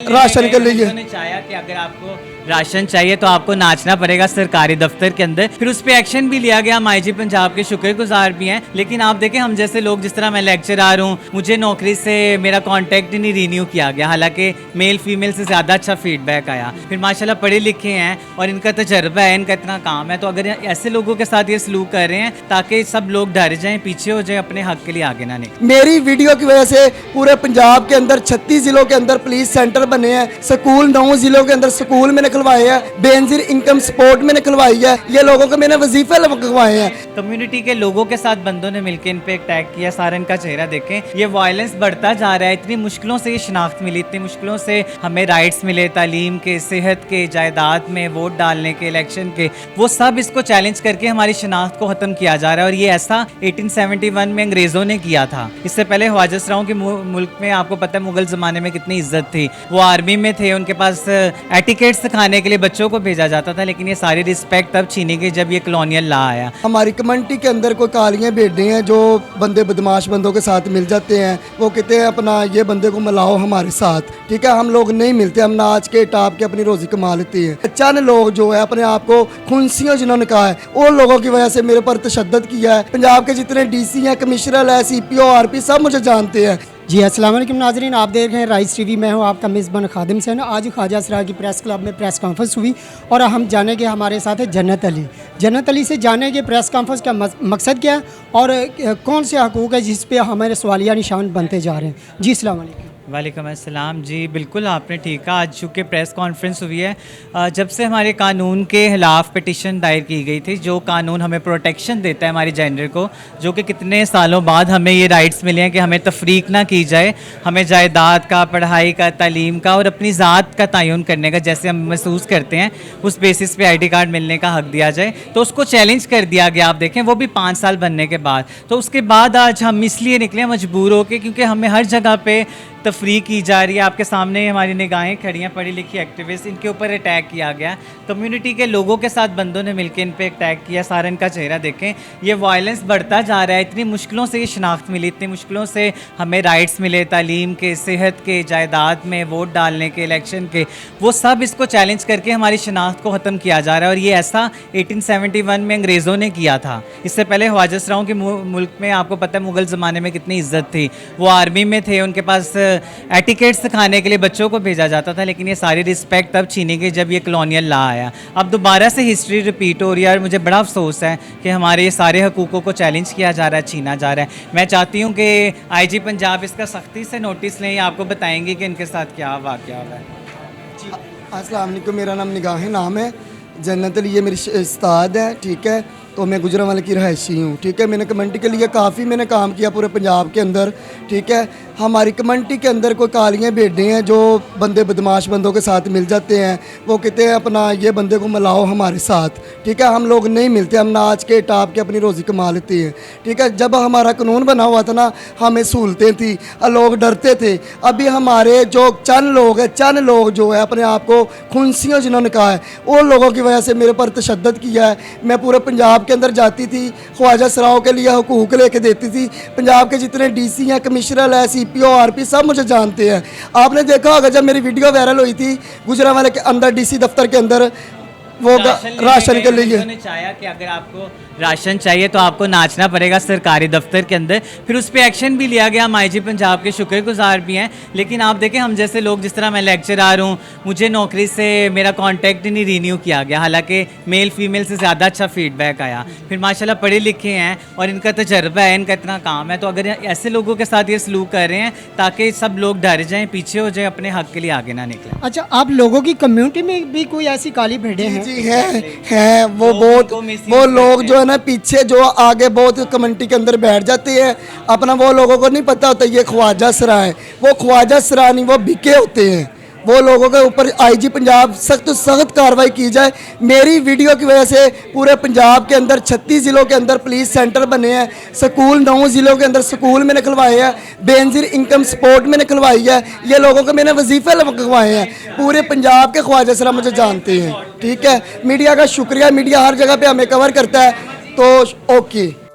Ration के लिए उन्होंने चाहा कि अगर आपको राशन चाहिए तो आपको नाचना पड़ेगा सरकारी दफ्तर के अंदर। फिर उस पर एक्शन भी लिया गया। हम आईजी पंजाब के शुक्रगुजार भी हैं। लेकिन आप देखें, हम जैसे लोग, जिस तरह मैं लेक्चरर हूँ, मुझे नौकरी से मेरा कॉन्टैक्ट नहीं रिन्यू किया गया, हालांकि मेल फीमेल से ज़्यादा अच्छा फीडबैक आया। फिर माशाल्लाह पढ़े लिखे हैं और इनका तजर्बा है, इनका इतना काम है, तो अगर ऐसे लोगों के साथ ये सलूक कर रहे हैं ताकि सब लोग डर जाएँ, पीछे हो जाएँ, अपने हक के लिए आगे ना निकलें। मेरी वीडियो की वजह से पूरे पंजाब के अंदर 36 जिलों के अंदर पुलिस सेंटर बने हैं, स्कूल 9 जिलों के अंदर स्कूल मैंने खुलवाए हैं, बेनजीर इनकम सपोर्ट मैंने खुलवाई है, ये लोगों को मैंने वजीफे लगवाए हैं। कम्युनिटी के लोगों के साथ बंदों ने मिलकर इन पे अटैक किया। सारा इनका चेहरा देखें, ये वायलेंस बढ़ता जा रहा है। इतनी मुश्किलों से ये शनाख्त मिली, इतनी मुश्किलों से हमें राइट्स मिले, तालीम के, सेहत के, जायदाद में, वोट डालने के, इलेक्शन के, वो सब इसको चैलेंज करके हमारी शनाख्त को ख़त्म किया जा रहा है। और ये ऐसा 1871 में अंग्रेज़ों ने किया था। इससे पहले ख्वाजा सराओं के मुल्क में आपको पता है मुगल ज़माने में कितनी इज्जत थी। वो आर्मी में थे, उनके पास एटिकेट सिखाने के लिए बच्चों को भेजा जाता था। लेकिन ये सारी रिस्पेक्ट तब छीनी गई जब ये कॉलोनियल लॉ आया। हमारी कम्युनिटी के अंदर कोई कालियाँ भेड़े हैं जो बंदे बदमाश बंदों के साथ मिल जाते हैं, वो कहते हैं अपना ये बंदे को मिलाओ हमारे साथ, ठीक है। हम लोग नहीं मिलते, हम नाच के टाप के अपनी रोजी कमा लेते हैं। चंद लोग जो है अपने आप को खुनसियों जिन्होंने कहा है, उन लोगों की वजह से मेरे पर तशद्दुद किया है। पंजाब के जितने डीसी हैं, कमिश्नर है, CPO, RP सब मुझे जानते हैं। जी अस्सलाम वालेकुम नाज़रीन, आप देख रहे हैं राइस टीवी। मैं हूं आपका मेज़बान खादिम सैन। आज ख्वाजा सरा की प्रेस क्लब में प्रेस कॉन्फ्रेंस हुई और हम जानेंगे, हमारे साथ है जन्नत अली। जन्नत अली से जानेंगे प्रेस कॉन्फ्रेंस का मकसद क्या है और कौन से हकूक़ है जिस पे हमारे सवालिया निशान बनते जा रहे हैं। जी अस्सलाम वालेकुम। वालेकुम अस्सलाम। जी बिल्कुल आपने ठीक कहा। आज चूँकि प्रेस कॉन्फ्रेंस हुई है, जब से हमारे कानून के खिलाफ पिटिशन दायर की गई थी, जो कानून हमें प्रोटेक्शन देता है हमारी जेंडर को, जो कि कितने सालों बाद हमें ये राइट्स मिले हैं कि हमें तफरीक ना की जाए, हमें जायदाद का, पढ़ाई का, तालीम का और अपनी ज़ात का तयन करने का, जैसे हम महसूस करते हैं उस बेसिस पे ID कार्ड मिलने का हक दिया जाए। तो उसको चैलेंज कर दिया गया। आप देखें, वो भी 5 साल बनने के बाद। तो उसके बाद आज हम इसलिए निकले मजबूर होकर, क्योंकि हमें हर जगह पे तफरीक की जा रही है। आपके सामने हमारी निगाहें खड़ी हैं, पढ़ी लिखी एक्टिविस्ट, इनके ऊपर अटैक किया गया। कम्युनिटी के लोगों के साथ बंदों ने मिलकर इन पे अटैक किया। सारा इनका चेहरा देखें, ये वायलेंस बढ़ता जा रहा है। इतनी मुश्किलों से ये शनाख्त मिली, इतनी मुश्किलों से हमें राइट्स मिले, तालीम के, सेहत के, जायदाद में, वोट डालने के, इलेक्शन के, वो सब इसको चैलेंज करके हमारी शनाख्त को ख़त्म किया जा रहा है। और ये ऐसा 1871 में अंग्रेज़ों ने किया था। इससे पहले ख्वाजा सराओं के मुल्क में आपको पता है मुगल ज़माने में कितनी इज्जत थी। वो आर्मी में थे, उनके पास एटिकेट सिखाने के लिए बच्चों को भेजा जाता था। लेकिन ये सारी रिस्पेक्ट तब छीनी गई जब ये कॉलोनियल लॉ आया। अब दोबारा से हिस्ट्री रिपीट हो रही है और मुझे बड़ा अफसोस है कि हमारे ये सारे हकूक़ों को चैलेंज किया जा रहा है, छीना जा रहा है। मैं चाहती हूँ कि IG पंजाब इसका सख्ती से नोटिस लें, आपको बताएंगे कि इनके साथ क्या वाक़या हुआ है। अस्सलाम वालेकुम, मेरा नाम निगाह नाम है। जन्नत अली ये मेरी उस्ताद है, ठीक है। तो मैं गुजरांवाला की रहायशी हूँ, ठीक है। मैंने कम्युनिटी के लिए काफ़ी मैंने काम किया पूरे पंजाब के अंदर, ठीक है। हमारी कम्युनिटी के अंदर कोई कालियाँ भेड़े हैं जो बंदे बदमाश बंदों के साथ मिल जाते हैं, वो कहते हैं अपना ये बंदे को मिलाओ हमारे साथ, ठीक है। हम लोग नहीं मिलते, हम नाच के टाप के अपनी रोज़ी कमा लेते हैं, ठीक है। जब हमारा कानून बना हुआ था ना, हमें सहूलतें थी, लोग डरते थे। अभी हमारे जो चंद लोग जो है अपने आप को खुनसियों जिन्होंने कहा है, उन लोगों की वजह से मेरे पर तशद्दुद किया है। मैं पूरे पंजाब के अंदर जाती थी, ख्वाजा सराओं के लिए हुकूक लेके देती थी। पंजाब के जितने DC हैं, कमिश्नर है, CPO, RP सब मुझे जानते हैं। आपने देखा होगा जब मेरी वीडियो वायरल हुई थी गुजरांवाला के अंदर DC दफ्तर के अंदर, वो राशन के लिए उन्होंने चाहा कि अगर आपको राशन चाहिए तो आपको नाचना पड़ेगा सरकारी दफ्तर के अंदर। फिर उस पर एक्शन भी लिया गया। हम IG पंजाब के शुक्रगुजार भी हैं। लेकिन आप देखें, हम जैसे लोग, जिस तरह मैं लेक्चरर हूँ, मुझे नौकरी से मेरा कॉन्टैक्ट नहीं रिन्यू किया गया, हालांकि मेल फीमेल से ज़्यादा अच्छा फीडबैक आया। फिर माशाल्लाह पढ़े लिखे हैं और इनका तजर्बा है, इनका इतना काम है, तो अगर ऐसे लोगों के साथ ये सलूक कर रहे हैं ताकि सब लोग डर जाएँ, पीछे हो जाएँ, अपने हक के लिए आगे ना निकलें। अच्छा, आप लोगों की कम्युनिटी में भी कोई ऐसी काली भेड़े हैं? जी हैं वो लोग जो है ना पीछे, जो आगे बहुत कम्युनिटी के अंदर बैठ जाते हैं अपना, वो लोगों को नहीं पता होता ये ख्वाजा सरा है। वो ख्वाजा सरा नहीं, वो बिके होते हैं। वो लोगों के ऊपर IG पंजाब सख्त कार्रवाई की जाए। मेरी वीडियो की वजह से पूरे पंजाब के अंदर 36 जिलों के अंदर पुलिस सेंटर बने हैं, स्कूल 9 जिलों के अंदर स्कूल मैंने खुलवाए हैं, बेनजीर इनकम सपोर्ट मैंने खुलवाई है, ये लोगों को मैंने वजीफे लगवाए हैं। पूरे पंजाब के ख्वाजा सरा मुझे जानते हैं, ठीक है। मीडिया का शुक्रिया, मीडिया हर जगह पर हमें कवर करता है, तो ओके।